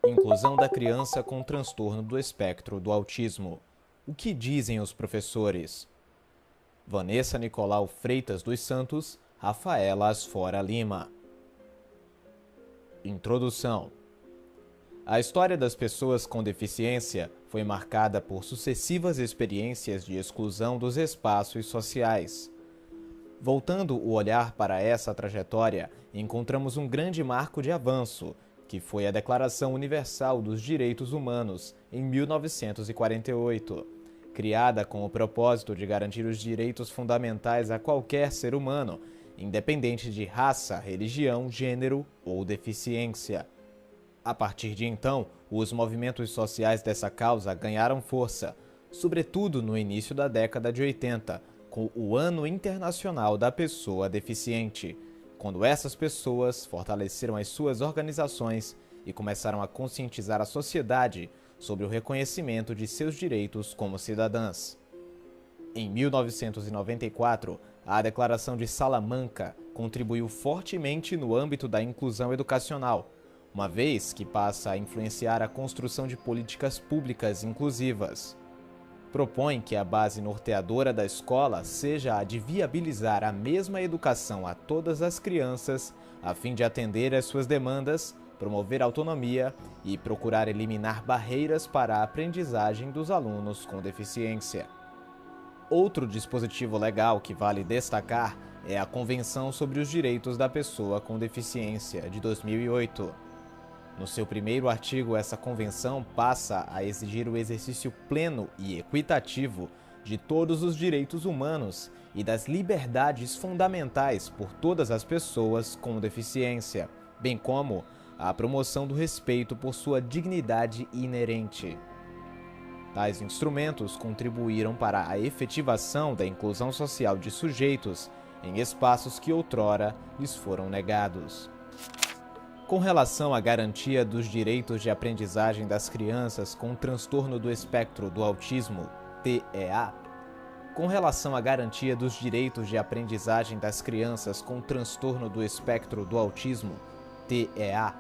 Inclusão da criança com transtorno do espectro do autismo. O que dizem os professores? Vanessa Nicolau Freitas dos Santos, Rafaela Asfora Lima. Introdução. A história das pessoas com deficiência foi marcada por sucessivas experiências de exclusão dos espaços sociais. Voltando o olhar para essa trajetória, encontramos um grande marco de avanço, que foi a Declaração Universal dos Direitos Humanos, em 1948, criada com o propósito de garantir os direitos fundamentais a qualquer ser humano, independente de raça, religião, gênero ou deficiência. A partir de então, os movimentos sociais dessa causa ganharam força, sobretudo no início da década de 80, com o Ano Internacional da Pessoa Deficiente, quando essas pessoas fortaleceram as suas organizações e começaram a conscientizar a sociedade sobre o reconhecimento de seus direitos como cidadãs. Em 1994, a Declaração de Salamanca contribuiu fortemente no âmbito da inclusão educacional, uma vez que passa a influenciar a construção de políticas públicas inclusivas. Propõe que a base norteadora da escola seja a de viabilizar a mesma educação a todas as crianças, a fim de atender às suas demandas, promover autonomia e procurar eliminar barreiras para a aprendizagem dos alunos com deficiência. Outro dispositivo legal que vale destacar é a Convenção sobre os Direitos da Pessoa com Deficiência, de 2008. No seu primeiro artigo, essa convenção passa a exigir o exercício pleno e equitativo de todos os direitos humanos e das liberdades fundamentais por todas as pessoas com deficiência, bem como a promoção do respeito por sua dignidade inerente. Tais instrumentos contribuíram para a efetivação da inclusão social de sujeitos em espaços que outrora lhes foram negados. Com relação à garantia dos direitos de aprendizagem das crianças com transtorno do espectro do autismo, TEA, com relação à garantia dos direitos de aprendizagem das crianças com transtorno do espectro do autismo, TEA,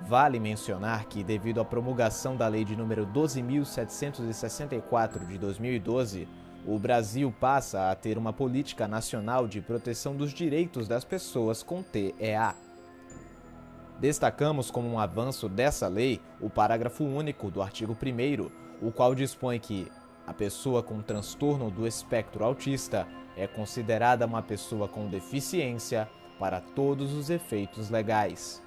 vale mencionar que, devido à promulgação da Lei de número 12.764 de 2012, o Brasil passa a ter uma política nacional de proteção dos direitos das pessoas com TEA. Destacamos como um avanço dessa lei o parágrafo único do artigo 1º, o qual dispõe que a pessoa com transtorno do espectro autista é considerada uma pessoa com deficiência para todos os efeitos legais.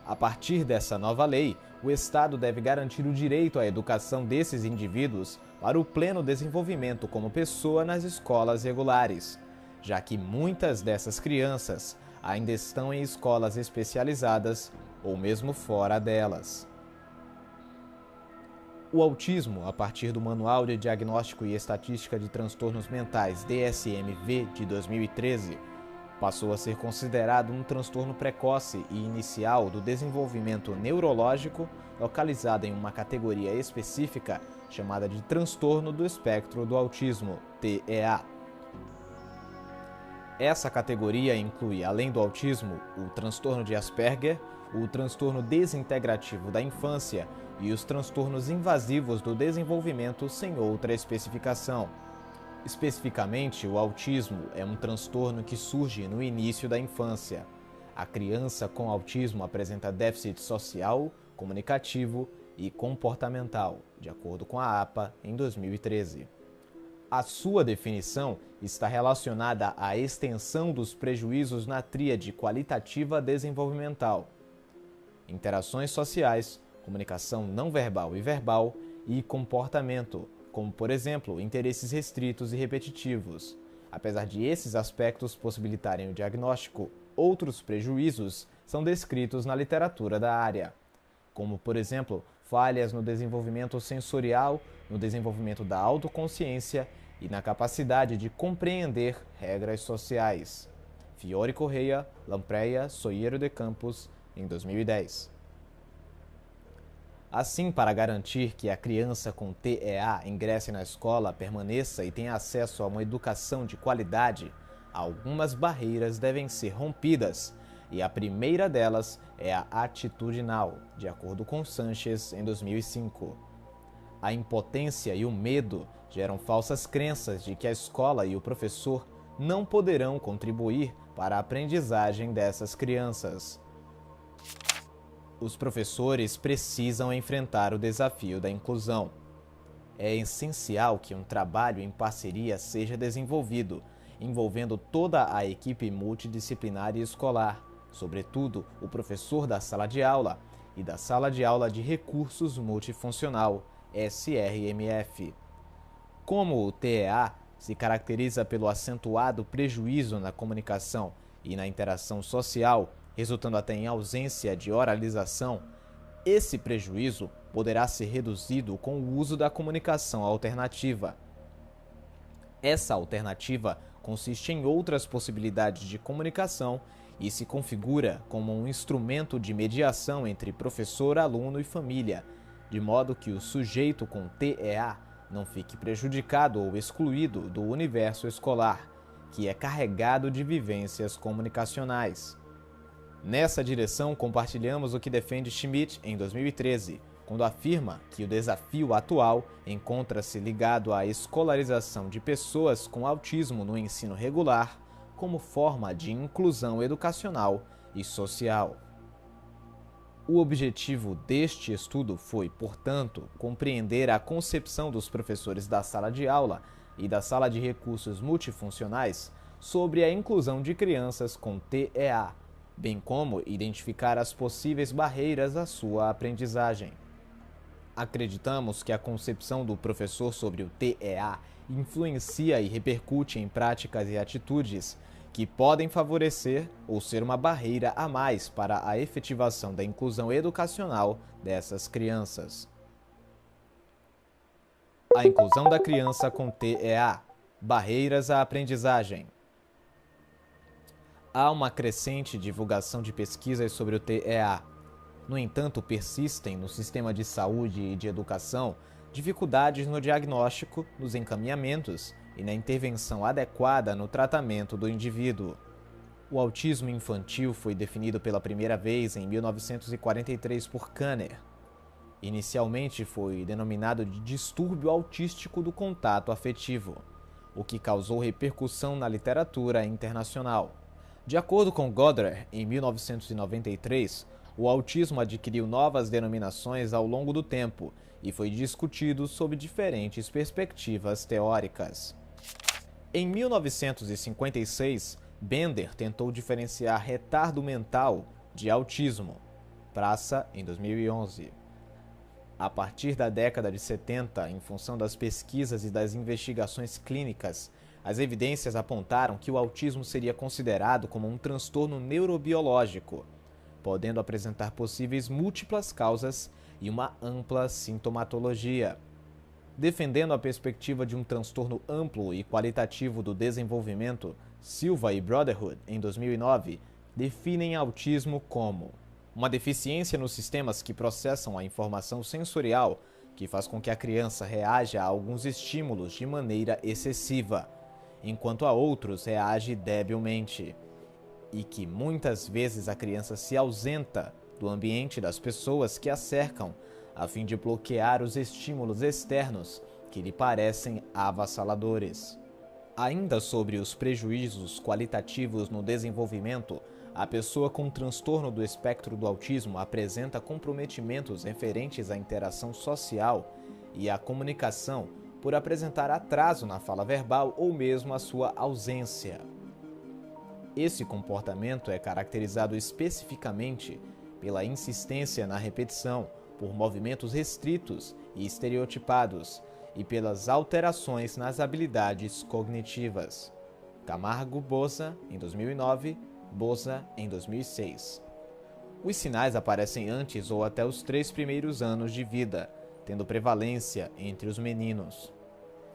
A partir dessa nova lei, o Estado deve garantir o direito à educação desses indivíduos para o pleno desenvolvimento como pessoa nas escolas regulares, já que muitas dessas crianças ainda estão em escolas especializadas ou mesmo fora delas. O autismo, a partir do Manual de Diagnóstico e Estatística de Transtornos Mentais DSM-V de 2013, passou a ser considerado um transtorno precoce e inicial do desenvolvimento neurológico, localizado em uma categoria específica chamada de transtorno do espectro do autismo, TEA. Essa categoria inclui, além do autismo, o transtorno de Asperger, o transtorno desintegrativo da infância e os transtornos invasivos do desenvolvimento sem outra especificação. Especificamente, o autismo é um transtorno que surge no início da infância. A criança com autismo apresenta déficit social, comunicativo e comportamental, de acordo com a APA, em 2013. A sua definição está relacionada à extensão dos prejuízos na tríade qualitativa desenvolvimental: interações sociais, comunicação não verbal e verbal e comportamento, como, por exemplo, interesses restritos e repetitivos. Apesar de esses aspectos possibilitarem o diagnóstico, outros prejuízos são descritos na literatura da área, como, por exemplo, falhas no desenvolvimento sensorial, no desenvolvimento da autoconsciência e na capacidade de compreender regras sociais. Fiore Correia, Lampreia, Soeiro de Campos, em 2010. Assim, para garantir que a criança com TEA ingresse na escola, permaneça e tenha acesso a uma educação de qualidade, algumas barreiras devem ser rompidas e a primeira delas é a atitudinal, de acordo com Sanchez, em 2005. A impotência e o medo geram falsas crenças de que a escola e o professor não poderão contribuir para a aprendizagem dessas crianças. Os professores precisam enfrentar o desafio da inclusão. É essencial que um trabalho em parceria seja desenvolvido, envolvendo toda a equipe multidisciplinar e escolar, sobretudo o professor da sala de aula e da Sala de Aula de Recursos Multifuncional, SRMF. Como o TEA se caracteriza pelo acentuado prejuízo na comunicação e na interação social, resultando até em ausência de oralização, esse prejuízo poderá ser reduzido com o uso da comunicação alternativa. Essa alternativa consiste em outras possibilidades de comunicação e se configura como um instrumento de mediação entre professor, aluno e família, de modo que o sujeito com TEA não fique prejudicado ou excluído do universo escolar, que é carregado de vivências comunicacionais. Nessa direção, compartilhamos o que defende Schmidt em 2013, quando afirma que o desafio atual encontra-se ligado à escolarização de pessoas com autismo no ensino regular como forma de inclusão educacional e social. O objetivo deste estudo foi, portanto, compreender a concepção dos professores da sala de aula e da sala de recursos multifuncionais sobre a inclusão de crianças com TEA, bem como identificar as possíveis barreiras à sua aprendizagem. Acreditamos que a concepção do professor sobre o TEA influencia e repercute em práticas e atitudes que podem favorecer ou ser uma barreira a mais para a efetivação da inclusão educacional dessas crianças. A inclusão da criança com TEA. Barreiras à aprendizagem. Há uma crescente divulgação de pesquisas sobre o TEA. No entanto, persistem no sistema de saúde e de educação dificuldades no diagnóstico, nos encaminhamentos e na intervenção adequada no tratamento do indivíduo. O autismo infantil foi definido pela primeira vez em 1943 por Kanner. Inicialmente foi denominado de distúrbio autístico do contato afetivo, o que causou repercussão na literatura internacional. De acordo com Goddard, em 1993, o autismo adquiriu novas denominações ao longo do tempo e foi discutido sob diferentes perspectivas teóricas. Em 1956, Bender tentou diferenciar retardo mental de autismo. Praça, em 2011. A partir da década de 70, em função das pesquisas e das investigações clínicas, as evidências apontaram que o autismo seria considerado como um transtorno neurobiológico, podendo apresentar possíveis múltiplas causas e uma ampla sintomatologia. Defendendo a perspectiva de um transtorno amplo e qualitativo do desenvolvimento, Silva e Brotherhood, em 2009, definem autismo como uma deficiência nos sistemas que processam a informação sensorial que faz com que a criança reaja a alguns estímulos de maneira excessiva, enquanto a outros reage debilmente, e que muitas vezes a criança se ausenta do ambiente das pessoas que a cercam, a fim de bloquear os estímulos externos que lhe parecem avassaladores. Ainda sobre os prejuízos qualitativos no desenvolvimento, a pessoa com transtorno do espectro do autismo apresenta comprometimentos referentes à interação social e à comunicação por apresentar atraso na fala verbal ou mesmo a sua ausência. Esse comportamento é caracterizado especificamente pela insistência na repetição, por movimentos restritos e estereotipados e pelas alterações nas habilidades cognitivas. Camargo Boza, em 2009, Boza, em 2006. Os sinais aparecem antes ou até os 3 primeiros anos de vida, tendo prevalência entre os meninos.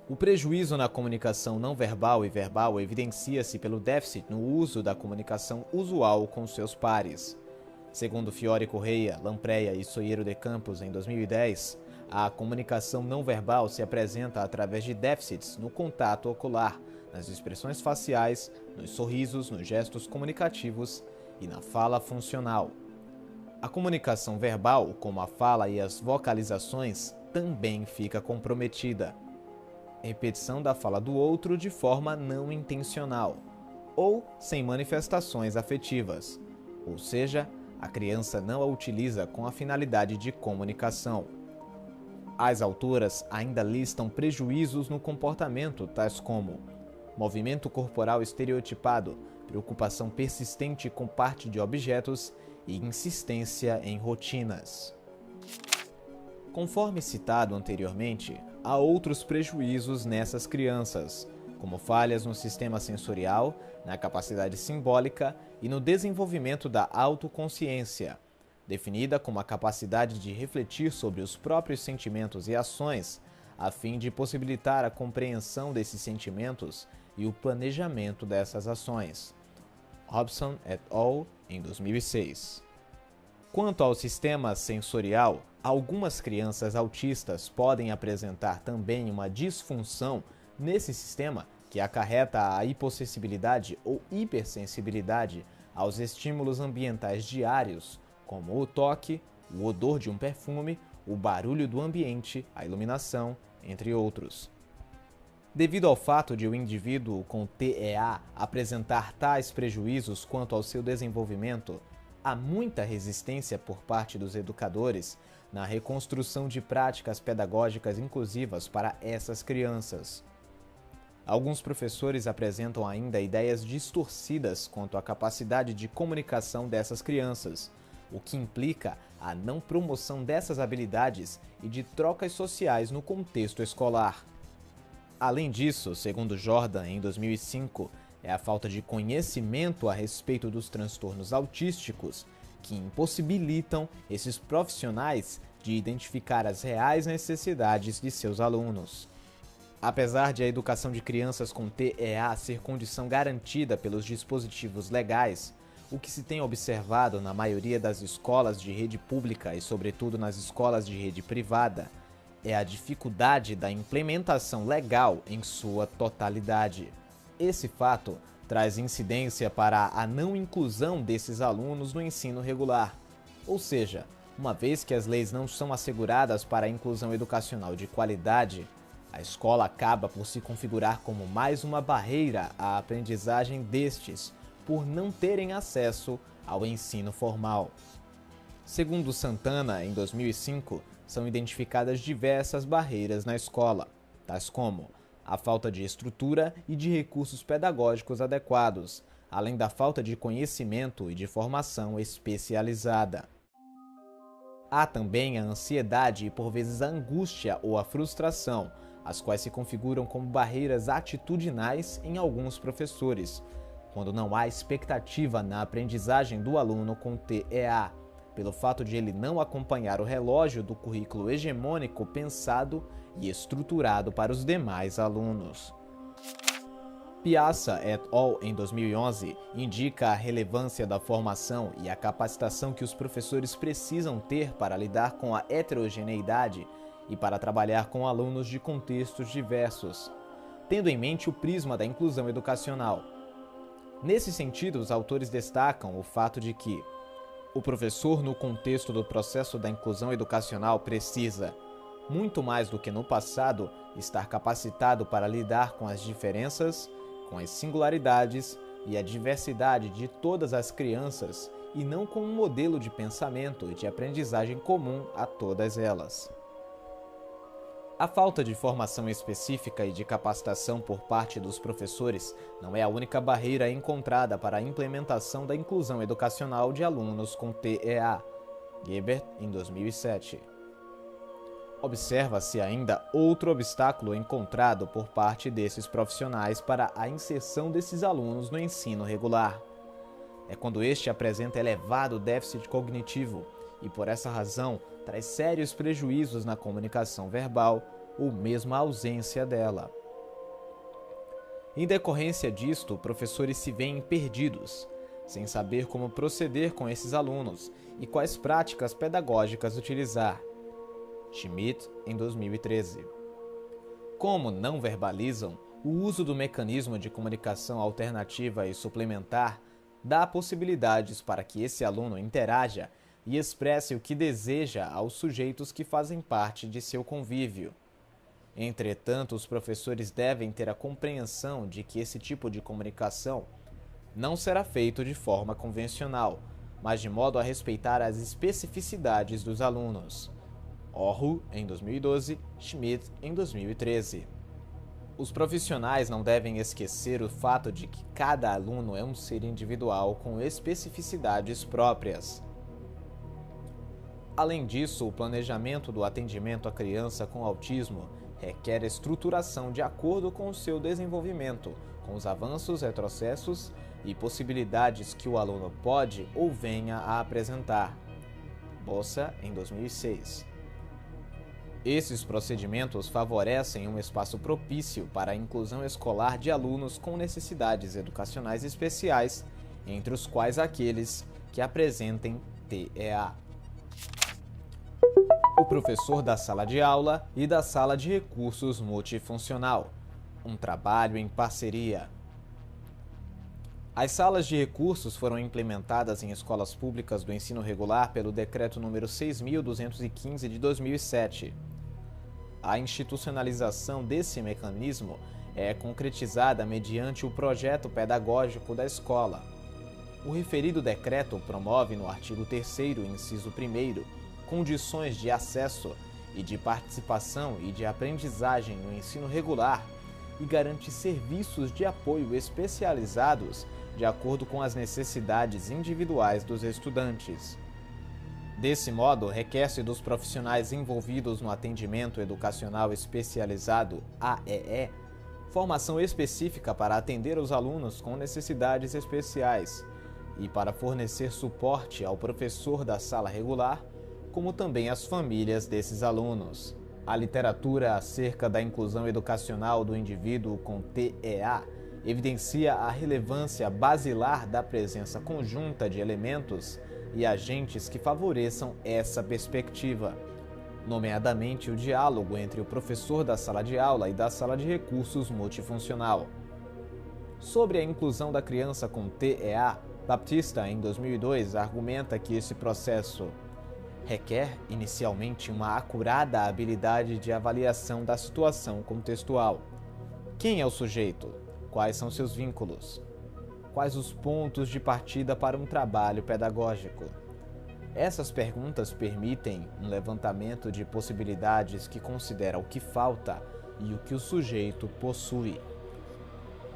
O prejuízo na comunicação não verbal e verbal evidencia-se pelo déficit no uso da comunicação usual com seus pares. Segundo Fiore Correia, Lampreia e Soeiro de Campos, em 2010, a comunicação não verbal se apresenta através de déficits no contato ocular, nas expressões faciais, nos sorrisos, nos gestos comunicativos e na fala funcional. A comunicação verbal, como a fala e as vocalizações, também fica comprometida. Repetição da fala do outro de forma não intencional ou sem manifestações afetivas, ou seja, a criança não a utiliza com a finalidade de comunicação. As autoras ainda listam prejuízos no comportamento, tais como movimento corporal estereotipado, preocupação persistente com parte de objetos e insistência em rotinas. Conforme citado anteriormente, há outros prejuízos nessas crianças, como falhas no sistema sensorial, na capacidade simbólica e no desenvolvimento da autoconsciência, definida como a capacidade de refletir sobre os próprios sentimentos e ações, a fim de possibilitar a compreensão desses sentimentos e o planejamento dessas ações. Hobson et al., em 2006. Quanto ao sistema sensorial, algumas crianças autistas podem apresentar também uma disfunção nesse sistema que acarreta a hipossensibilidade ou hipersensibilidade aos estímulos ambientais diários, como o toque, o odor de um perfume, o barulho do ambiente, a iluminação, entre outros. Devido ao fato de o indivíduo com TEA apresentar tais prejuízos quanto ao seu desenvolvimento, há muita resistência por parte dos educadores na reconstrução de práticas pedagógicas inclusivas para essas crianças. Alguns professores apresentam ainda ideias distorcidas quanto à capacidade de comunicação dessas crianças, o que implica a não promoção dessas habilidades e de trocas sociais no contexto escolar. Além disso, segundo Jordan, em 2005, é a falta de conhecimento a respeito dos transtornos autísticos que impossibilitam esses profissionais de identificar as reais necessidades de seus alunos. Apesar de a educação de crianças com TEA ser condição garantida pelos dispositivos legais, o que se tem observado na maioria das escolas de rede pública e, sobretudo, nas escolas de rede privada, é a dificuldade da implementação legal em sua totalidade. Esse fato traz incidência para a não inclusão desses alunos no ensino regular, ou seja, uma vez que as leis não são asseguradas para a inclusão educacional de qualidade, a escola acaba por se configurar como mais uma barreira à aprendizagem destes, por não terem acesso ao ensino formal. Segundo Santana, em 2005, são identificadas diversas barreiras na escola, tais como a falta de estrutura e de recursos pedagógicos adequados, além da falta de conhecimento e de formação especializada. Há também a ansiedade e, por vezes, a angústia ou a frustração, as quais se configuram como barreiras atitudinais em alguns professores, quando não há expectativa na aprendizagem do aluno com TEA, pelo fato de ele não acompanhar o relógio do currículo hegemônico pensado e estruturado para os demais alunos. Piazza et al., em 2011, indica a relevância da formação e a capacitação que os professores precisam ter para lidar com a heterogeneidade e para trabalhar com alunos de contextos diversos, tendo em mente o prisma da inclusão educacional. Nesse sentido, os autores destacam o fato de que o professor, no contexto do processo da inclusão educacional, precisa, muito mais do que no passado, estar capacitado para lidar com as diferenças, com as singularidades e a diversidade de todas as crianças e não com um modelo de pensamento e de aprendizagem comum a todas elas. A falta de formação específica e de capacitação por parte dos professores não é a única barreira encontrada para a implementação da inclusão educacional de alunos com TEA. Gebert, em 2007. Observa-se ainda outro obstáculo encontrado por parte desses profissionais para a inserção desses alunos no ensino regular. É quando este apresenta elevado déficit cognitivo e, por essa razão, traz sérios prejuízos na comunicação verbal ou mesmo a ausência dela. Em decorrência disto, professores se veem perdidos, sem saber como proceder com esses alunos e quais práticas pedagógicas utilizar. Schmidt, em 2013. Como não verbalizam, o uso do mecanismo de comunicação alternativa e suplementar dá possibilidades para que esse aluno interaja e expresse o que deseja aos sujeitos que fazem parte de seu convívio. Entretanto, os professores devem ter a compreensão de que esse tipo de comunicação não será feito de forma convencional, mas de modo a respeitar as especificidades dos alunos. Orhu, em 2012, Schmidt, em 2013. Os profissionais não devem esquecer o fato de que cada aluno é um ser individual com especificidades próprias. Além disso, o planejamento do atendimento à criança com autismo requer estruturação de acordo com o seu desenvolvimento, com os avanços, retrocessos e possibilidades que o aluno pode ou venha a apresentar. Bossa, em 2006. Esses procedimentos favorecem um espaço propício para a inclusão escolar de alunos com necessidades educacionais especiais, entre os quais aqueles que apresentem TEA. O professor da sala de aula e da sala de recursos multifuncional. Um trabalho em parceria. As salas de recursos foram implementadas em escolas públicas do ensino regular pelo Decreto nº 6.215 de 2007. A institucionalização desse mecanismo é concretizada mediante o projeto pedagógico da escola. O referido decreto promove no artigo 3º, inciso 1º, condições de acesso e de participação e de aprendizagem no ensino regular e garante serviços de apoio especializados de acordo com as necessidades individuais dos estudantes. Desse modo, requer-se dos profissionais envolvidos no atendimento educacional especializado, AEE, formação específica para atender os alunos com necessidades especiais e para fornecer suporte ao professor da sala regular, como também às famílias desses alunos. A literatura acerca da inclusão educacional do indivíduo com TEA evidencia a relevância basilar da presença conjunta de elementos e agentes que favoreçam essa perspectiva, nomeadamente o diálogo entre o professor da sala de aula e da sala de recursos multifuncional. Sobre a inclusão da criança com TEA, Baptista, em 2002, argumenta que esse processo requer, inicialmente, uma acurada habilidade de avaliação da situação contextual. Quem é o sujeito? Quais são seus vínculos? Quais os pontos de partida para um trabalho pedagógico? Essas perguntas permitem um levantamento de possibilidades que considera o que falta e o que o sujeito possui.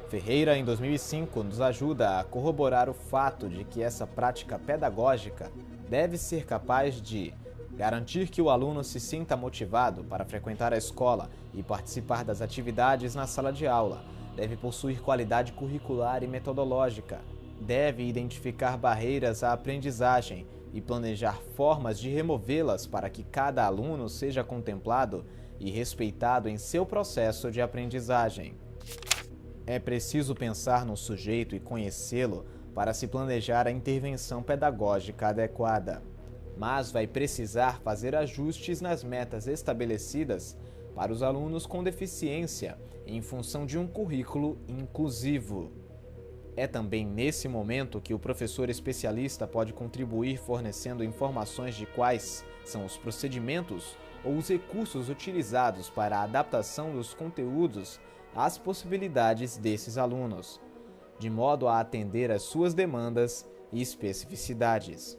Ferreira, em 2005, nos ajuda a corroborar o fato de que essa prática pedagógica deve ser capaz de garantir que o aluno se sinta motivado para frequentar a escola e participar das atividades na sala de aula, deve possuir qualidade curricular e metodológica, deve identificar barreiras à aprendizagem e planejar formas de removê-las para que cada aluno seja contemplado e respeitado em seu processo de aprendizagem. É preciso pensar no sujeito e conhecê-lo para se planejar a intervenção pedagógica adequada, mas vai precisar fazer ajustes nas metas estabelecidas para os alunos com deficiência em função de um currículo inclusivo. É também nesse momento que o professor especialista pode contribuir fornecendo informações de quais são os procedimentos ou os recursos utilizados para a adaptação dos conteúdos às possibilidades desses alunos, de modo a atender às suas demandas e especificidades.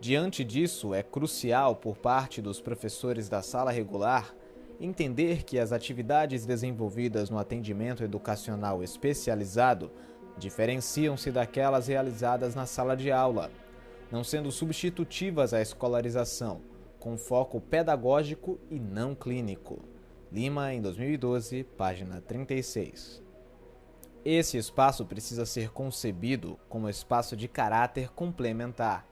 Diante disso, é crucial, por parte dos professores da sala regular, entender que as atividades desenvolvidas no atendimento educacional especializado diferenciam-se daquelas realizadas na sala de aula, não sendo substitutivas à escolarização, com foco pedagógico e não clínico. Lima, em 2012, página 36. Esse espaço precisa ser concebido como espaço de caráter complementar.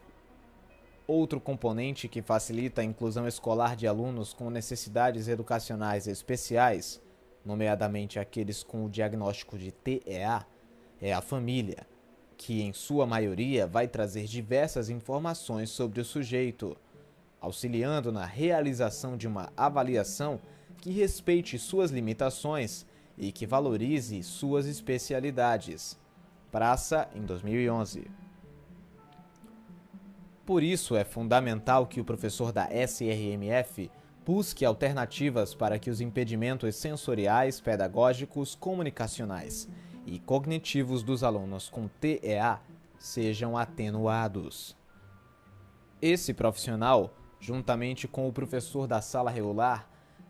Outro componente que facilita a inclusão escolar de alunos com necessidades educacionais especiais, nomeadamente aqueles com o diagnóstico de TEA, é a família, que em sua maioria vai trazer diversas informações sobre o sujeito, auxiliando na realização de uma avaliação que respeite suas limitações e que valorize suas especialidades. Praça, em 2011. Por isso, é fundamental que o professor da SRMF busque alternativas para que os impedimentos sensoriais, pedagógicos, comunicacionais e cognitivos dos alunos com TEA sejam atenuados. Esse profissional, juntamente com o professor da sala regular,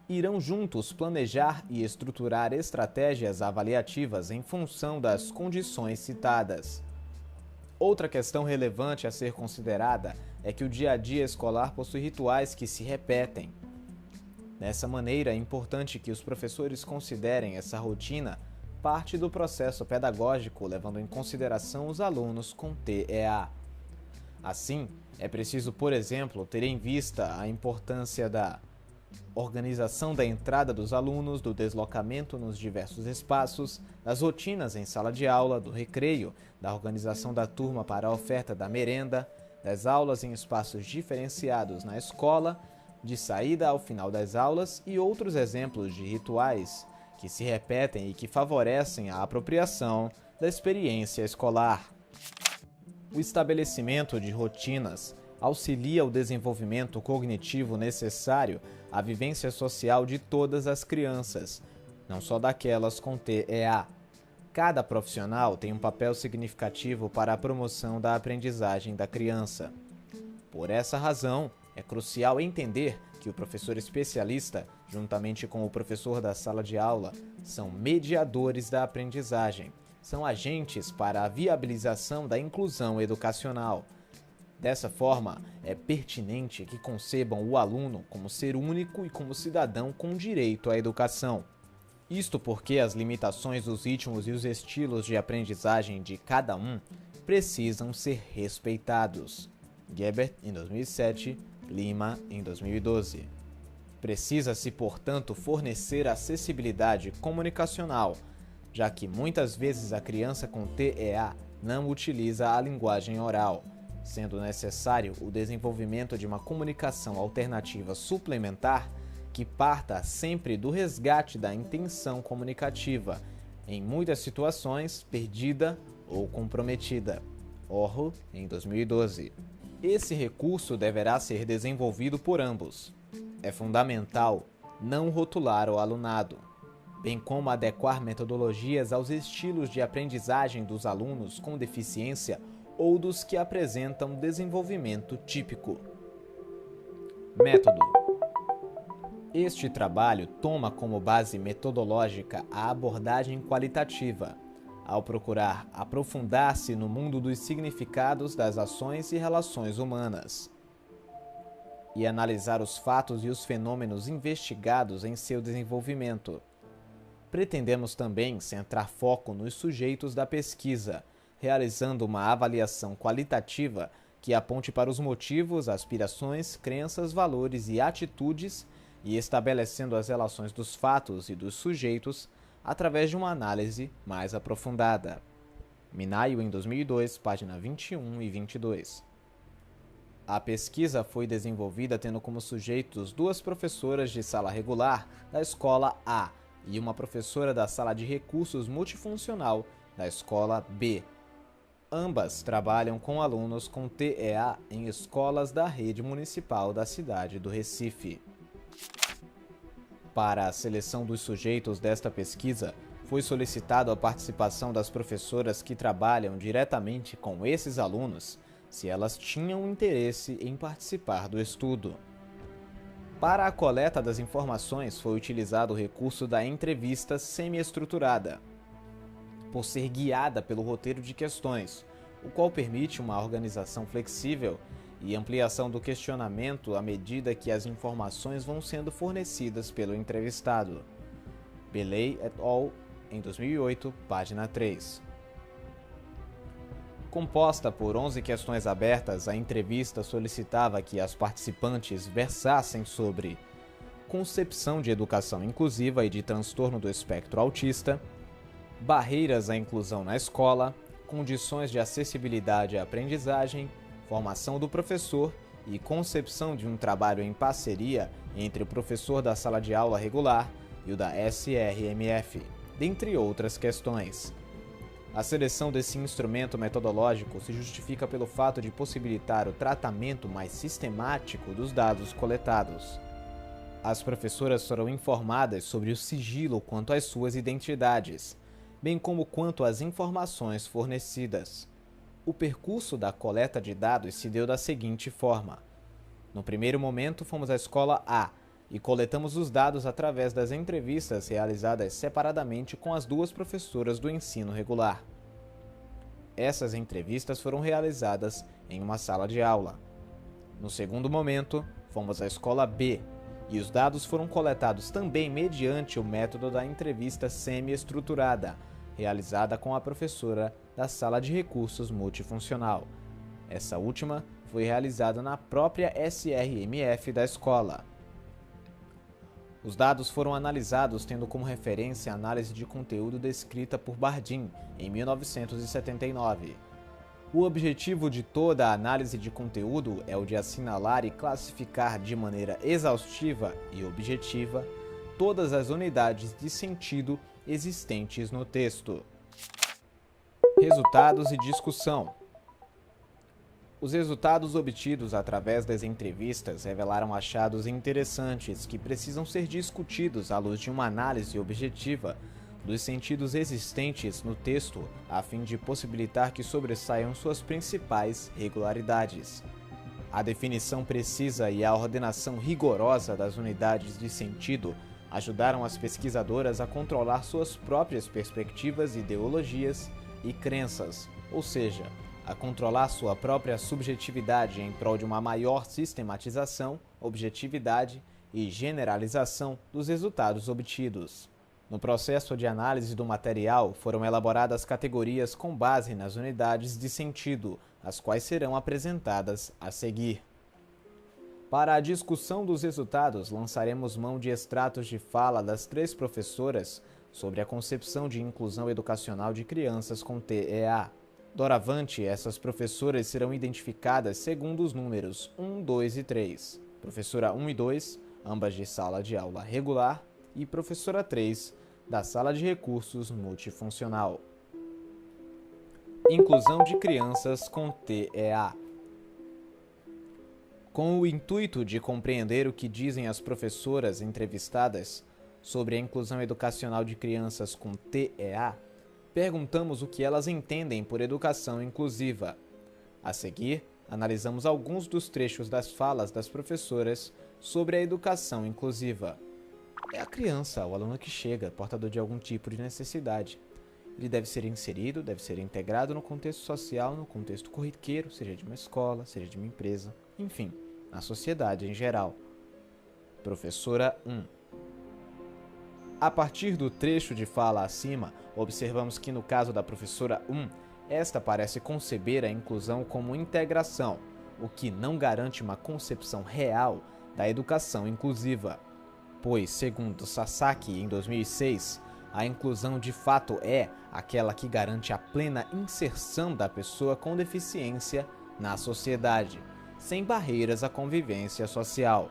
irão juntos planejar e estruturar estratégias avaliativas em função das condições citadas. Outra questão relevante a ser considerada é que o dia a dia escolar possui rituais que se repetem. Dessa maneira, é importante que os professores considerem essa rotina parte do processo pedagógico, levando em consideração os alunos com TEA. Assim, é preciso, por exemplo, ter em vista a importância da organização da entrada dos alunos, do deslocamento nos diversos espaços, das rotinas em sala de aula, do recreio, da organização da turma para a oferta da merenda, das aulas em espaços diferenciados na escola, de saída ao final das aulas e outros exemplos de rituais que se repetem e que favorecem a apropriação da experiência escolar. O estabelecimento de rotinas auxilia o desenvolvimento cognitivo necessário à vivência social de todas as crianças, não só daquelas com TEA. Cada profissional tem um papel significativo para a promoção da aprendizagem da criança. Por essa razão, é crucial entender que o professor especialista, juntamente com o professor da sala de aula, são mediadores da aprendizagem, são agentes para a viabilização da inclusão educacional. Dessa forma, é pertinente que concebam o aluno como ser único e como cidadão com direito à educação. Isto porque as limitações dos ritmos e os estilos de aprendizagem de cada um precisam ser respeitados. Gebert, em 2007, Lima, em 2012. Precisa-se, portanto, fornecer acessibilidade comunicacional, já que muitas vezes a criança com TEA não utiliza a linguagem oral, sendo necessário o desenvolvimento de uma comunicação alternativa suplementar que parta sempre do resgate da intenção comunicativa, em muitas situações perdida ou comprometida. Orro, em 2012. Esse recurso deverá ser desenvolvido por ambos. É fundamental não rotular o alunado, bem como adequar metodologias aos estilos de aprendizagem dos alunos com deficiência ou dos que apresentam desenvolvimento típico. Método. Este trabalho toma como base metodológica a abordagem qualitativa, ao procurar aprofundar-se no mundo dos significados das ações e relações humanas, e analisar os fatos e os fenômenos investigados em seu desenvolvimento. Pretendemos também centrar foco nos sujeitos da pesquisa, realizando uma avaliação qualitativa que aponte para os motivos, aspirações, crenças, valores e atitudes e estabelecendo as relações dos fatos e dos sujeitos através de uma análise mais aprofundada. Minayo, em 2002, página 21 e 22. A pesquisa foi desenvolvida tendo como sujeitos 2 professoras de sala regular da escola A e uma professora da sala de recursos multifuncional da escola B. Ambas trabalham com alunos com TEA em escolas da rede municipal da cidade do Recife. Para a seleção dos sujeitos desta pesquisa, foi solicitado a participação das professoras que trabalham diretamente com esses alunos, se elas tinham interesse em participar do estudo. Para a coleta das informações foi utilizado o recurso da entrevista semi-estruturada, por ser guiada pelo roteiro de questões, o qual permite uma organização flexível e ampliação do questionamento à medida que as informações vão sendo fornecidas pelo entrevistado. Belay et al., em 2008, página 3. Composta por 11 questões abertas, a entrevista solicitava que as participantes versassem sobre concepção de educação inclusiva e de transtorno do espectro autista, barreiras à inclusão na escola, condições de acessibilidade à aprendizagem, formação do professor e concepção de um trabalho em parceria entre o professor da sala de aula regular e o da SRMF, dentre outras questões. A seleção desse instrumento metodológico se justifica pelo fato de possibilitar o tratamento mais sistemático dos dados coletados. As professoras foram informadas sobre o sigilo quanto às suas identidades, bem como quanto às informações fornecidas. O percurso da coleta de dados se deu da seguinte forma. No primeiro momento, fomos à escola A e coletamos os dados através das entrevistas realizadas separadamente com as duas professoras do ensino regular. Essas entrevistas foram realizadas em uma sala de aula. No segundo momento, fomos à escola B e os dados foram coletados também mediante o método da entrevista semi-estruturada, realizada com a professora da sala de recursos multifuncional. Essa última foi realizada na própria SRMF da escola. Os dados foram analisados tendo como referência a análise de conteúdo descrita por Bardeen em 1979. O objetivo de toda a análise de conteúdo é o de assinalar e classificar de maneira exaustiva e objetiva todas as unidades de sentido existentes no texto. Resultados e discussão. Os resultados obtidos através das entrevistas revelaram achados interessantes que precisam ser discutidos à luz de uma análise objetiva dos sentidos existentes no texto, a fim de possibilitar que sobressaiam suas principais regularidades. A definição precisa e a ordenação rigorosa das unidades de sentido ajudaram as pesquisadoras a controlar suas próprias perspectivas, ideologias e crenças, ou seja, a controlar sua própria subjetividade em prol de uma maior sistematização, objetividade e generalização dos resultados obtidos. No processo de análise do material, foram elaboradas categorias com base nas unidades de sentido, as quais serão apresentadas a seguir. Para a discussão dos resultados, lançaremos mão de extratos de fala das 3 professoras sobre a concepção de inclusão educacional de crianças com TEA. Doravante, essas professoras serão identificadas segundo os números 1, 2 e 3. Professora 1 e 2, ambas de sala de aula regular, e professora 3, da sala de recursos multifuncional. Inclusão de crianças com TEA. Com o intuito de compreender o que dizem as professoras entrevistadas sobre a inclusão educacional de crianças com TEA, perguntamos o que elas entendem por educação inclusiva. A seguir, analisamos alguns dos trechos das falas das professoras sobre a educação inclusiva. É a criança, o aluno que chega, portador de algum tipo de necessidade. Ele deve ser inserido, deve ser integrado no contexto social, no contexto corriqueiro, seja de uma escola, seja de uma empresa, enfim, na sociedade em geral. Professora 1. A partir do trecho de fala acima, observamos que no caso da professora 1, esta parece conceber a inclusão como integração, o que não garante uma concepção real da educação inclusiva. Pois, segundo Sasaki, em 2006, a inclusão de fato é aquela que garante a plena inserção da pessoa com deficiência na sociedade, sem barreiras à convivência social.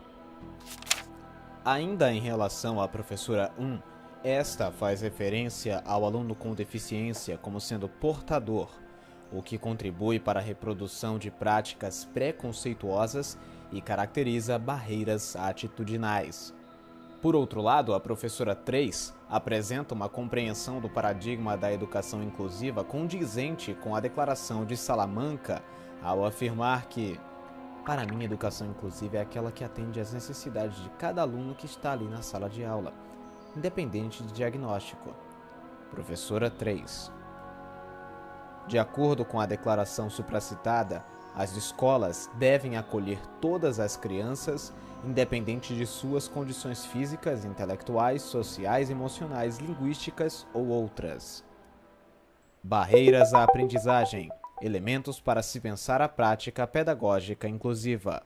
Ainda em relação à professora 1, esta faz referência ao aluno com deficiência como sendo portador, o que contribui para a reprodução de práticas preconceituosas e caracteriza barreiras atitudinais. Por outro lado, a professora 3 apresenta uma compreensão do paradigma da educação inclusiva condizente com a Declaração de Salamanca ao afirmar que, para mim, a educação inclusiva é aquela que atende às necessidades de cada aluno que está ali na sala de aula, independente de diagnóstico. Professora 3. De acordo com a declaração supracitada, as escolas devem acolher todas as crianças, independente de suas condições físicas, intelectuais, sociais, emocionais, linguísticas ou outras. Barreiras à aprendizagem. Elementos para se pensar a prática pedagógica inclusiva.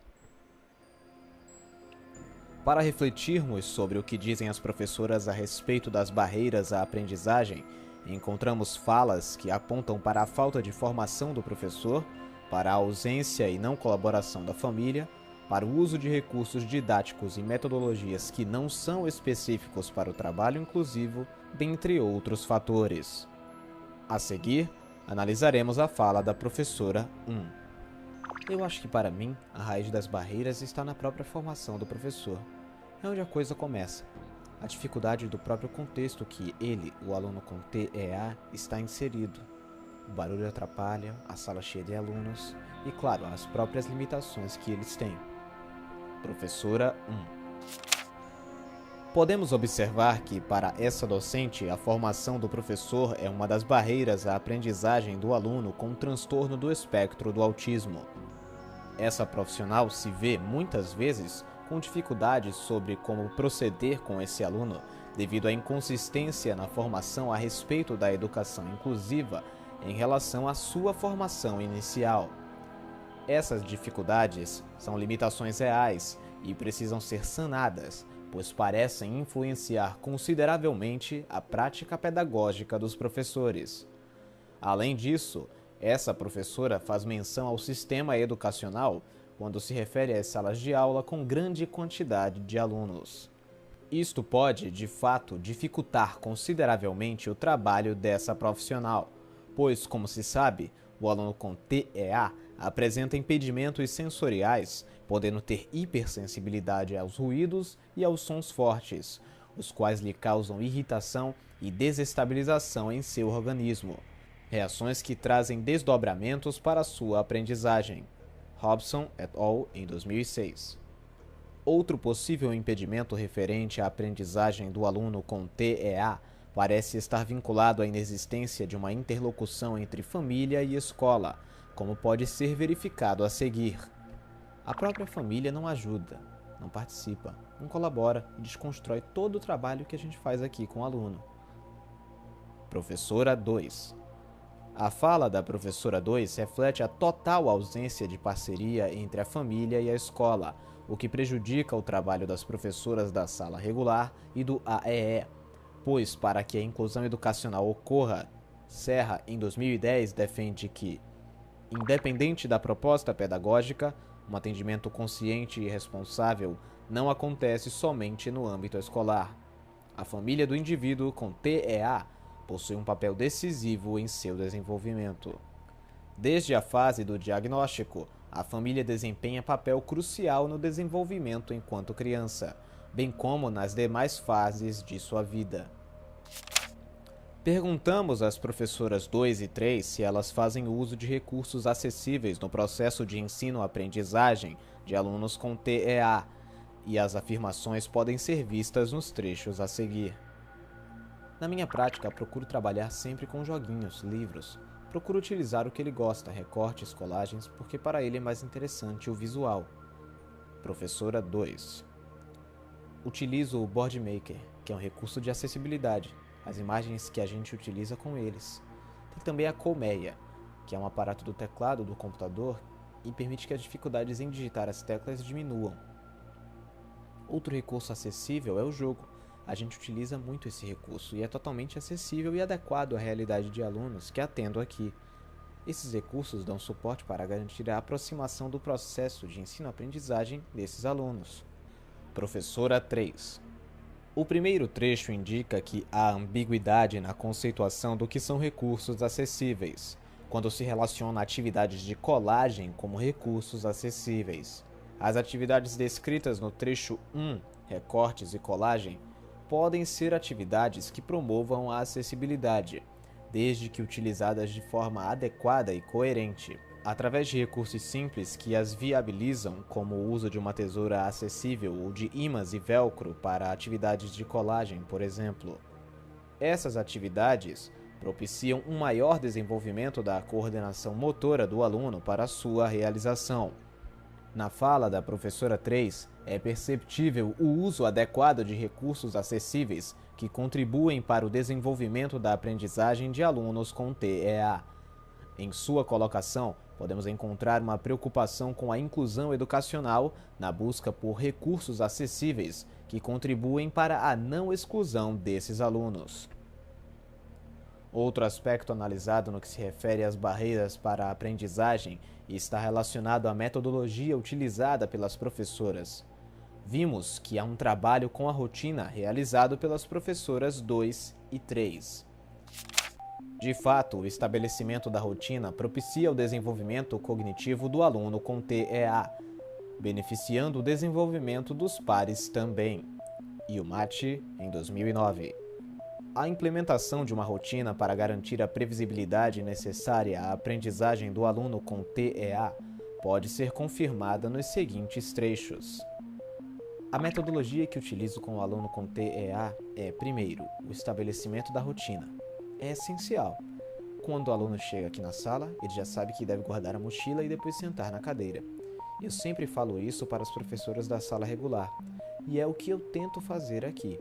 Para refletirmos sobre o que dizem as professoras a respeito das barreiras à aprendizagem, encontramos falas que apontam para a falta de formação do professor, para a ausência e não colaboração da família, para o uso de recursos didáticos e metodologias que não são específicos para o trabalho inclusivo, dentre outros fatores. A seguir, analisaremos a fala da professora 1. Eu acho que para mim, a raiz das barreiras está na própria formação do professor. É onde a coisa começa. A dificuldade do próprio contexto que ele, o aluno com TEA, está inserido. O barulho atrapalha, a sala cheia de alunos e, claro, as próprias limitações que eles têm. Professora 1. Podemos observar que, para essa docente, a formação do professor é uma das barreiras à aprendizagem do aluno com transtorno do espectro do autismo. Essa profissional se vê, muitas vezes, com dificuldades sobre como proceder com esse aluno, devido à inconsistência na formação a respeito da educação inclusiva em relação à sua formação inicial. Essas dificuldades são limitações reais e precisam ser sanadas, pois parecem influenciar consideravelmente a prática pedagógica dos professores. Além disso, essa professora faz menção ao sistema educacional quando se refere às salas de aula com grande quantidade de alunos. Isto pode, de fato, dificultar consideravelmente o trabalho dessa profissional, pois, como se sabe, o aluno com TEA apresenta impedimentos sensoriais, podendo ter hipersensibilidade aos ruídos e aos sons fortes, os quais lhe causam irritação e desestabilização em seu organismo, reações que trazem desdobramentos para sua aprendizagem. Hobson et al. Em 2006. Outro possível impedimento referente à aprendizagem do aluno com TEA parece estar vinculado à inexistência de uma interlocução entre família e escola, como pode ser verificado a seguir. A própria família não ajuda, não participa, não colabora e desconstrói todo o trabalho que a gente faz aqui com o aluno. Professora 2. A fala da professora 2 reflete a total ausência de parceria entre a família e a escola, o que prejudica o trabalho das professoras da sala regular e do AEE, pois para que a inclusão educacional ocorra, Serra, em 2010, defende que, independente da proposta pedagógica, um atendimento consciente e responsável não acontece somente no âmbito escolar. A família do indivíduo com TEA possui um papel decisivo em seu desenvolvimento. Desde a fase do diagnóstico, a família desempenha papel crucial no desenvolvimento enquanto criança, bem como nas demais fases de sua vida. Perguntamos às professoras 2 e 3 se elas fazem uso de recursos acessíveis no processo de ensino-aprendizagem de alunos com TEA, e as afirmações podem ser vistas nos trechos a seguir. Na minha prática, procuro trabalhar sempre com joguinhos, livros. Procuro utilizar o que ele gosta, recortes, colagens, porque para ele é mais interessante o visual. Professora 2. Utilizo o Board Maker, que é um recurso de acessibilidade, as imagens que a gente utiliza com eles. Tem também a colmeia, que é um aparato do teclado do computador e permite que as dificuldades em digitar as teclas diminuam. Outro recurso acessível é o jogo. A gente utiliza muito esse recurso e é totalmente acessível e adequado à realidade de alunos que atendo aqui. Esses recursos dão suporte para garantir a aproximação do processo de ensino-aprendizagem desses alunos. Professora 3. O primeiro trecho indica que há ambiguidade na conceituação do que são recursos acessíveis, quando se relaciona atividades de colagem como recursos acessíveis. As atividades descritas no trecho 1, recortes e colagem, podem ser atividades que promovam a acessibilidade, desde que utilizadas de forma adequada e coerente, através de recursos simples que as viabilizam, como o uso de uma tesoura acessível ou de ímãs e velcro para atividades de colagem, por exemplo. Essas atividades propiciam um maior desenvolvimento da coordenação motora do aluno para sua realização. Na fala da professora 3, é perceptível o uso adequado de recursos acessíveis que contribuem para o desenvolvimento da aprendizagem de alunos com TEA. Em sua colocação, podemos encontrar uma preocupação com a inclusão educacional na busca por recursos acessíveis que contribuem para a não exclusão desses alunos. Outro aspecto analisado no que se refere às barreiras para a aprendizagem está relacionado à metodologia utilizada pelas professoras. Vimos que há um trabalho com a rotina realizado pelas professoras 2 e 3. De fato, o estabelecimento da rotina propicia o desenvolvimento cognitivo do aluno com TEA, beneficiando o desenvolvimento dos pares também. Iumati, em 2009. A implementação de uma rotina para garantir a previsibilidade necessária à aprendizagem do aluno com TEA pode ser confirmada nos seguintes trechos. A metodologia que utilizo com o aluno com TEA é, primeiro, o estabelecimento da rotina. É essencial. Quando o aluno chega aqui na sala, ele já sabe que deve guardar a mochila e depois sentar na cadeira. Eu sempre falo isso para as professoras da sala regular, e é o que eu tento fazer aqui.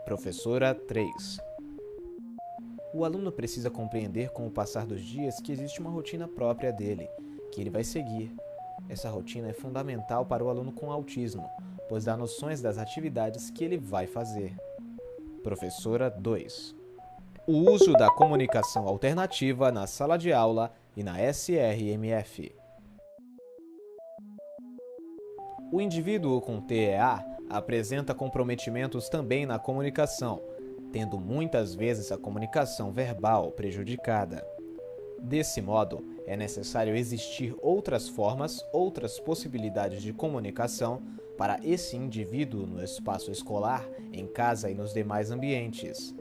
Professora 3. O aluno precisa compreender com o passar dos dias que existe uma rotina própria dele, que ele vai seguir. Essa rotina é fundamental para o aluno com autismo, pois dá noções das atividades que ele vai fazer. Professora 2. O uso da comunicação alternativa na sala de aula e na SRMF. O indivíduo com TEA apresenta comprometimentos também na comunicação, tendo muitas vezes a comunicação verbal prejudicada. Desse modo, é necessário existir outras formas, outras possibilidades de comunicação para esse indivíduo no espaço escolar, em casa e nos demais ambientes.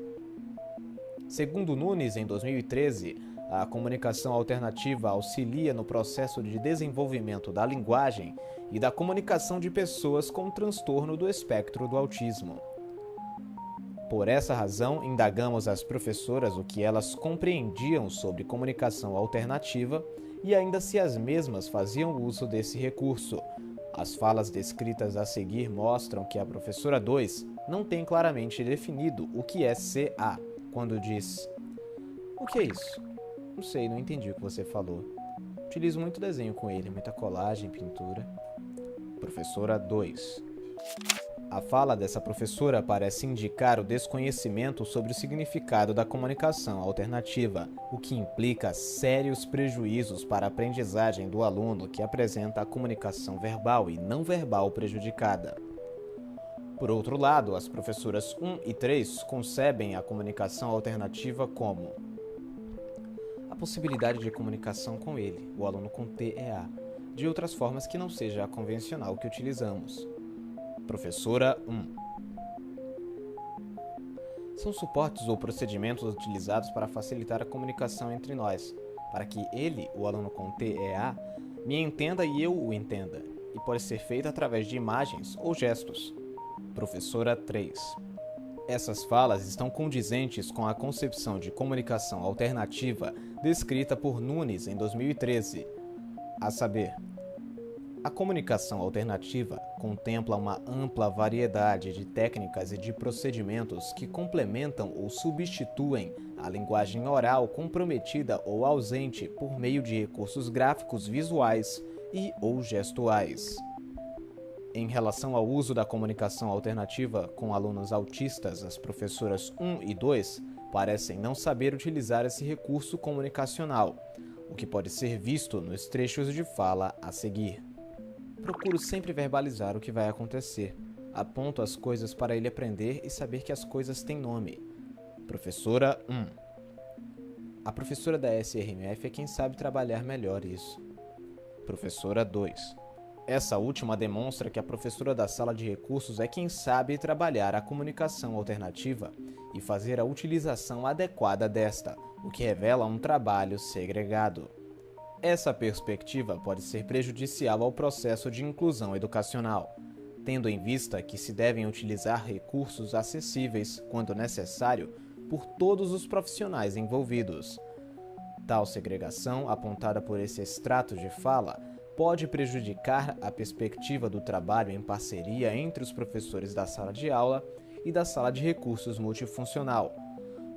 Segundo Nunes, em 2013, a comunicação alternativa auxilia no processo de desenvolvimento da linguagem e da comunicação de pessoas com transtorno do espectro do autismo. Por essa razão, indagamos as professoras o que elas compreendiam sobre comunicação alternativa e ainda se as mesmas faziam uso desse recurso. As falas descritas a seguir mostram que a professora 2 não tem claramente definido o que é CA, quando diz: "O que é isso? Não sei, não entendi o que você falou. Utilizo muito desenho com ele, muita colagem, pintura." Professora 2. A fala dessa professora parece indicar o desconhecimento sobre o significado da comunicação alternativa, o que implica sérios prejuízos para a aprendizagem do aluno que apresenta a comunicação verbal e não verbal prejudicada. Por outro lado, as professoras 1 e 3 concebem a comunicação alternativa como a possibilidade de comunicação com ele, o aluno com TEA, de outras formas que não seja a convencional que utilizamos. Professora 1. São suportes ou procedimentos utilizados para facilitar a comunicação entre nós, para que ele, o aluno com TEA, me entenda e eu o entenda, e pode ser feito através de imagens ou gestos. Professora 3. Essas falas estão condizentes com a concepção de comunicação alternativa descrita por Nunes em 2013, a saber, a comunicação alternativa contempla uma ampla variedade de técnicas e de procedimentos que complementam ou substituem a linguagem oral comprometida ou ausente por meio de recursos gráficos visuais e ou gestuais. Em relação ao uso da comunicação alternativa com alunos autistas, as professoras 1 e 2 parecem não saber utilizar esse recurso comunicacional, o que pode ser visto nos trechos de fala a seguir. Procuro sempre verbalizar o que vai acontecer. Aponto as coisas para ele aprender e saber que as coisas têm nome. Professora 1. A professora da SRMF é quem sabe trabalhar melhor isso. Professora 2. Essa última demonstra que a professora da sala de recursos é quem sabe trabalhar a comunicação alternativa e fazer a utilização adequada desta, o que revela um trabalho segregado. Essa perspectiva pode ser prejudicial ao processo de inclusão educacional, tendo em vista que se devem utilizar recursos acessíveis, quando necessário, por todos os profissionais envolvidos. Tal segregação, apontada por esse extrato de fala, pode prejudicar a perspectiva do trabalho em parceria entre os professores da sala de aula e da sala de recursos multifuncional,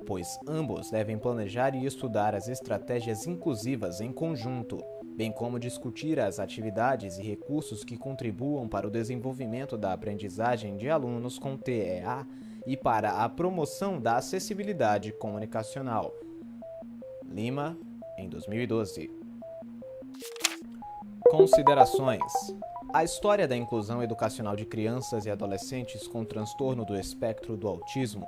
pois ambos devem planejar e estudar as estratégias inclusivas em conjunto, bem como discutir as atividades e recursos que contribuam para o desenvolvimento da aprendizagem de alunos com TEA e para a promoção da acessibilidade comunicacional. Lima, em 2012. Considerações. A história da inclusão educacional de crianças e adolescentes com transtorno do espectro do autismo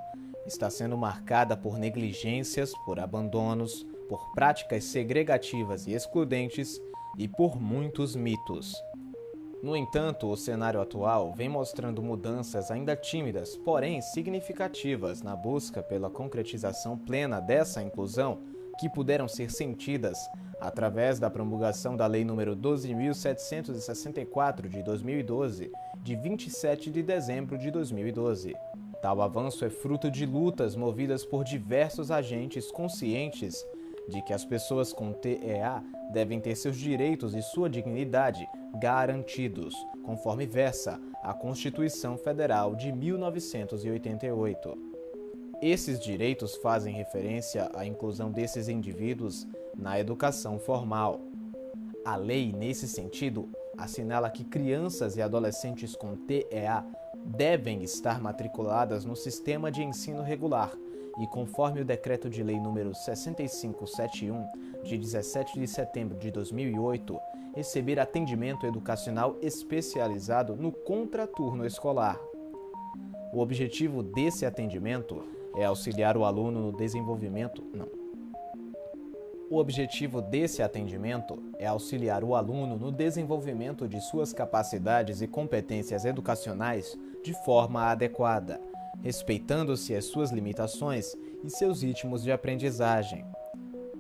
está sendo marcada por negligências, por abandonos, por práticas segregativas e excludentes e por muitos mitos. No entanto, o cenário atual vem mostrando mudanças ainda tímidas, porém significativas na busca pela concretização plena dessa inclusão, que puderam ser sentidas através da promulgação da Lei nº 12.764 de 2012, de 27 de dezembro de 2012. Tal avanço é fruto de lutas movidas por diversos agentes conscientes de que as pessoas com TEA devem ter seus direitos e sua dignidade garantidos, conforme versa a Constituição Federal de 1988. Esses direitos fazem referência à inclusão desses indivíduos na educação formal. A lei, nesse sentido, assinala que crianças e adolescentes com TEA devem estar matriculadas no sistema de ensino regular e, conforme o Decreto de Lei nº 6571, de 17 de setembro de 2008, receber atendimento educacional especializado no contraturno escolar. O objetivo desse atendimento é auxiliar o aluno no desenvolvimento. O objetivo desse atendimento é auxiliar o aluno no desenvolvimento de suas capacidades e competências educacionais de forma adequada, respeitando-se as suas limitações e seus ritmos de aprendizagem.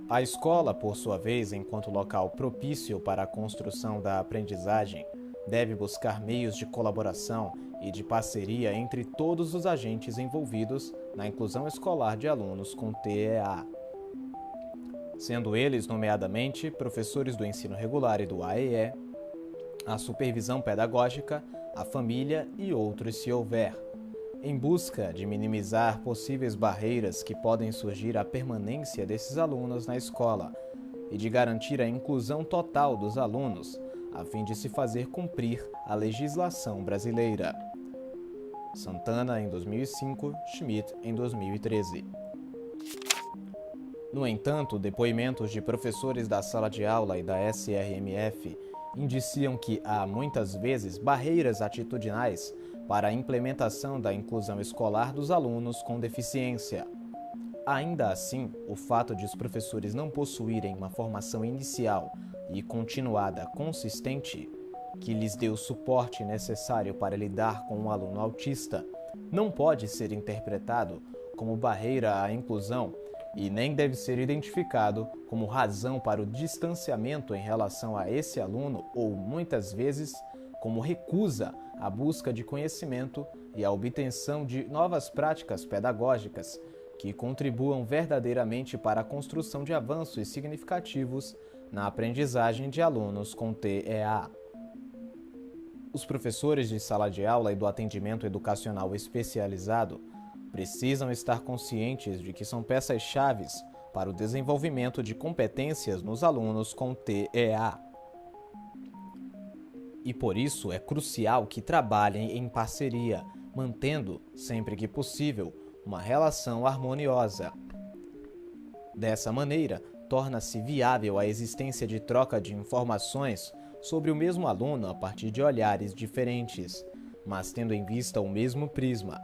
A escola, por sua vez, enquanto local propício para a construção da aprendizagem, deve buscar meios de colaboração e de parceria entre todos os agentes envolvidos na inclusão escolar de alunos com TEA, sendo eles, nomeadamente, professores do ensino regular e do AEE, a supervisão pedagógica, a família e outros se houver, em busca de minimizar possíveis barreiras que podem surgir à permanência desses alunos na escola e de garantir a inclusão total dos alunos, a fim de se fazer cumprir a legislação brasileira. Santana, em 2005, Schmidt, em 2013. No entanto, depoimentos de professores da sala de aula e da SRMF indiciam que há, muitas vezes, barreiras atitudinais para a implementação da inclusão escolar dos alunos com deficiência. Ainda assim, o fato de os professores não possuírem uma formação inicial e continuada consistente, que lhes dê o suporte necessário para lidar com um aluno autista, não pode ser interpretado como barreira à inclusão e nem deve ser identificado como razão para o distanciamento em relação a esse aluno ou, muitas vezes, como recusa à busca de conhecimento e à obtenção de novas práticas pedagógicas que contribuam verdadeiramente para a construção de avanços significativos na aprendizagem de alunos com TEA. Os professores de sala de aula e do atendimento educacional especializado precisam estar conscientes de que são peças-chave para o desenvolvimento de competências nos alunos com TEA. E por isso é crucial que trabalhem em parceria, mantendo, sempre que possível, uma relação harmoniosa. Dessa maneira, torna-se viável a existência de troca de informações sobre o mesmo aluno a partir de olhares diferentes, mas tendo em vista o mesmo prisma,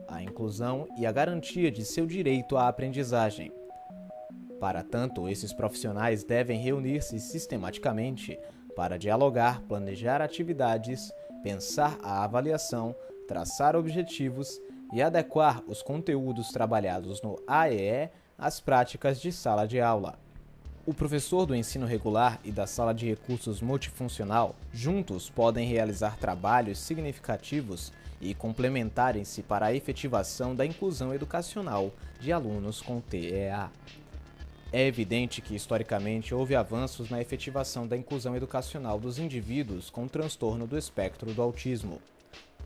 a inclusão e a garantia de seu direito à aprendizagem. Para tanto, esses profissionais devem reunir-se sistematicamente para dialogar, planejar atividades, pensar a avaliação, traçar objetivos e adequar os conteúdos trabalhados no AEE às práticas de sala de aula. O professor do ensino regular e da sala de recursos multifuncional juntos podem realizar trabalhos significativos e complementarem-se para a efetivação da inclusão educacional de alunos com TEA. É evidente que, historicamente, houve avanços na efetivação da inclusão educacional dos indivíduos com transtorno do espectro do autismo.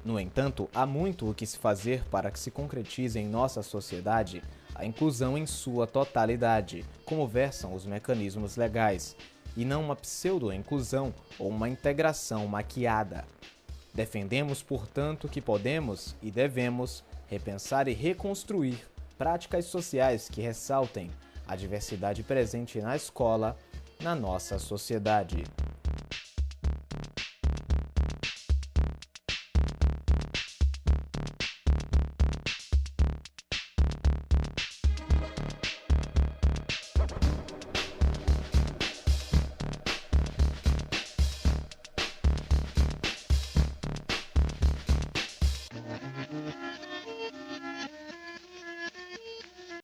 No entanto, há muito o que se fazer para que se concretize em nossa sociedade a inclusão em sua totalidade, como versam os mecanismos legais, e não uma pseudo-inclusão ou uma integração maquiada. Defendemos, portanto, que podemos e devemos repensar e reconstruir práticas sociais que ressaltem a diversidade presente na escola, na nossa sociedade.